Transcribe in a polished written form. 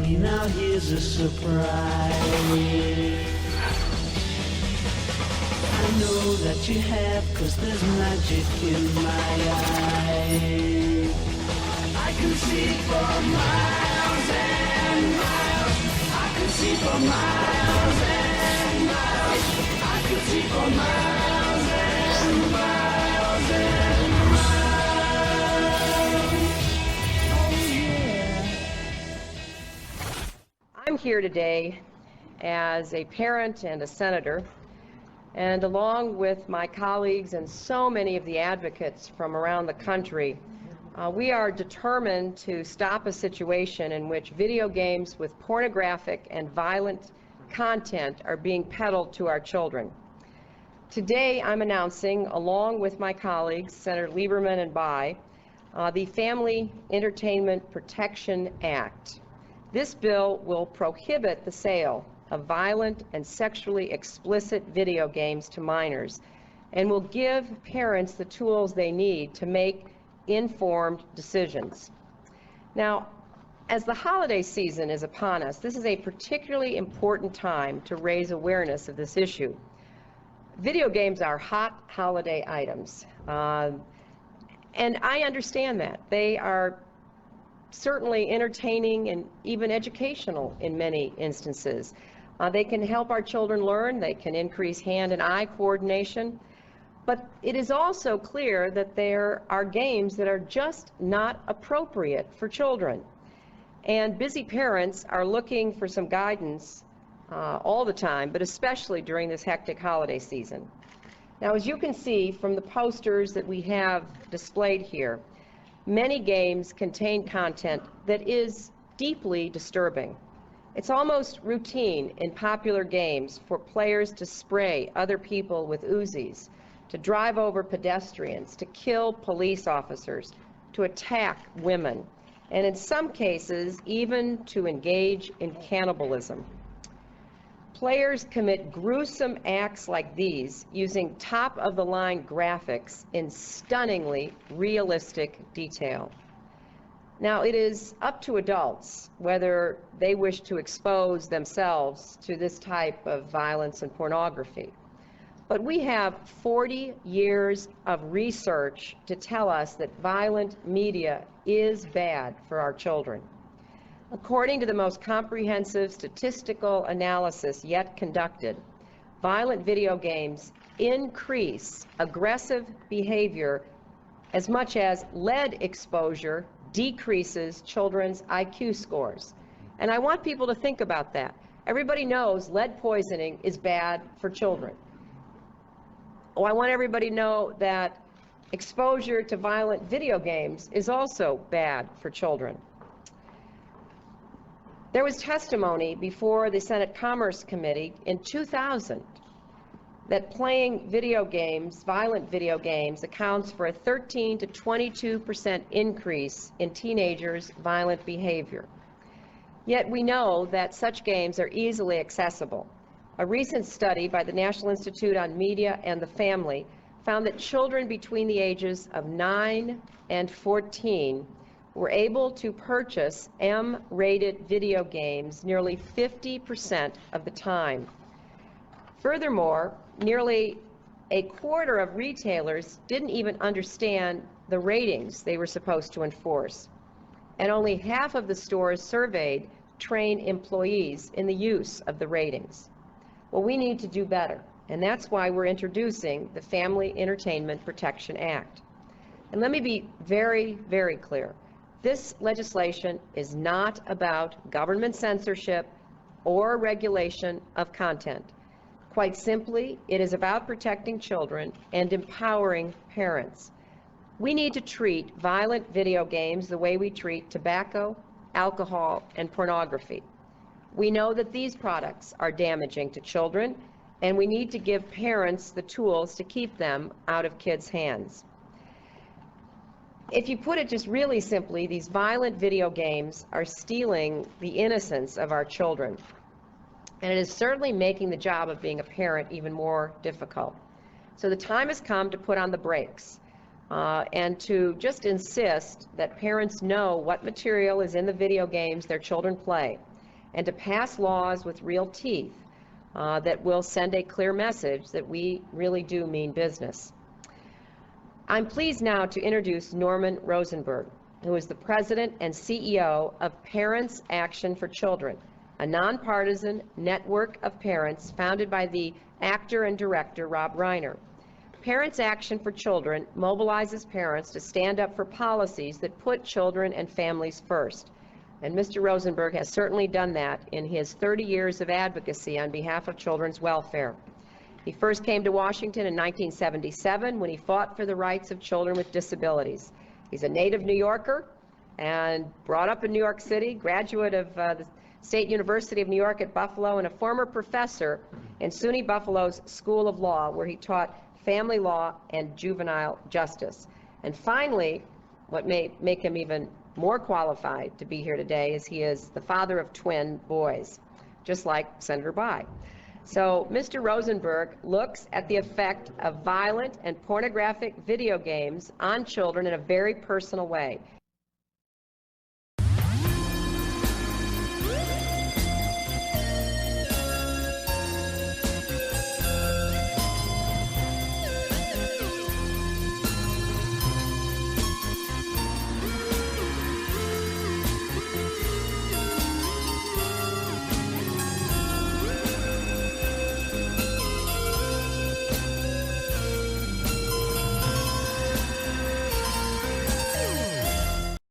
me, now here's a surprise. I know that you have, 'cause there's magic in my eye. I can see for miles and miles. I can see for miles and miles. I can see for miles and miles and miles. Oh yeah. I'm here today as a parent and a senator, and along with my colleagues and so many of the advocates from around the country, we are determined to stop a situation in which video games with pornographic and violent content are being peddled to our children. Today I'm announcing, along with my colleagues, Senator Lieberman and Bai, the Family Entertainment Protection Act. This bill will prohibit the sale of violent and sexually explicit video games to minors and will give parents the tools they need to make informed decisions. Now, as the holiday season is upon us, this is a particularly important time to raise awareness of this issue. Video games are hot holiday items, and I understand that. They are certainly entertaining and even educational in many instances. They can help our children learn, they can increase hand and eye coordination, but it is also clear that there are games that are just not appropriate for children. And busy parents are looking for some guidance all the time, but especially during this hectic holiday season. Now, as you can see from the posters that we have displayed here, many games contain content that is deeply disturbing. It's almost routine in popular games for players to spray other people with Uzis, to drive over pedestrians, to kill police officers, to attack women, and in some cases, even to engage in cannibalism. Players commit gruesome acts like these using top-of-the-line graphics in stunningly realistic detail. Now, it is up to adults whether they wish to expose themselves to this type of violence and pornography. But we have 40 years of research to tell us that violent media is bad for our children. According to the most comprehensive statistical analysis yet conducted, violent video games increase aggressive behavior as much as lead exposure decreases children's IQ scores. And I want people to think about that. Everybody knows lead poisoning is bad for children. Oh, I want everybody to know that exposure to violent video games is also bad for children. There was testimony before the Senate Commerce Committee in 2000 that playing video games, violent video games, accounts for a 13 to 22% increase in teenagers' violent behavior. Yet we know that such games are easily accessible. A recent study by the National Institute on Media and the Family found that children between the ages of 9 and 14 were able to purchase M-rated video games nearly 50% of the time. Furthermore, nearly a quarter of retailers didn't even understand the ratings they were supposed to enforce, and only half of the stores surveyed train employees in the use of the ratings. Well, we need to do better, and that's why we're introducing the Family Entertainment Protection Act. And let me be very, very clear. This legislation is not about government censorship or regulation of content. Quite simply, it is about protecting children and empowering parents. We need to treat violent video games the way we treat tobacco, alcohol, and pornography. We know that these products are damaging to children, and we need to give parents the tools to keep them out of kids' hands. If you put it just really simply, these violent video games are stealing the innocence of our children. And it is certainly making the job of being a parent even more difficult. So the time has come to put on the brakes and to just insist that parents know what material is in the video games their children play, and to pass laws with real teeth that will send a clear message that we really do mean business. I'm pleased now to introduce Norman Rosenberg, who is the President and CEO of Parents Action for Children, a nonpartisan network of parents founded by the actor and director Rob Reiner. Parents Action for Children mobilizes parents to stand up for policies that put children and families first. And Mr. Rosenberg has certainly done that in his 30 years of advocacy on behalf of children's welfare. He first came to Washington in 1977 when he fought for the rights of children with disabilities. He's a native New Yorker and brought up in New York City, graduate of the State University of New York at Buffalo, and a former professor in SUNY Buffalo's School of Law, where he taught family law and juvenile justice. And finally, what may make him even more qualified to be here today is he is the father of twin boys, just like Senator Bayh. So Mr. Rosenberg looks at the effect of violent and pornographic video games on children in a very personal way.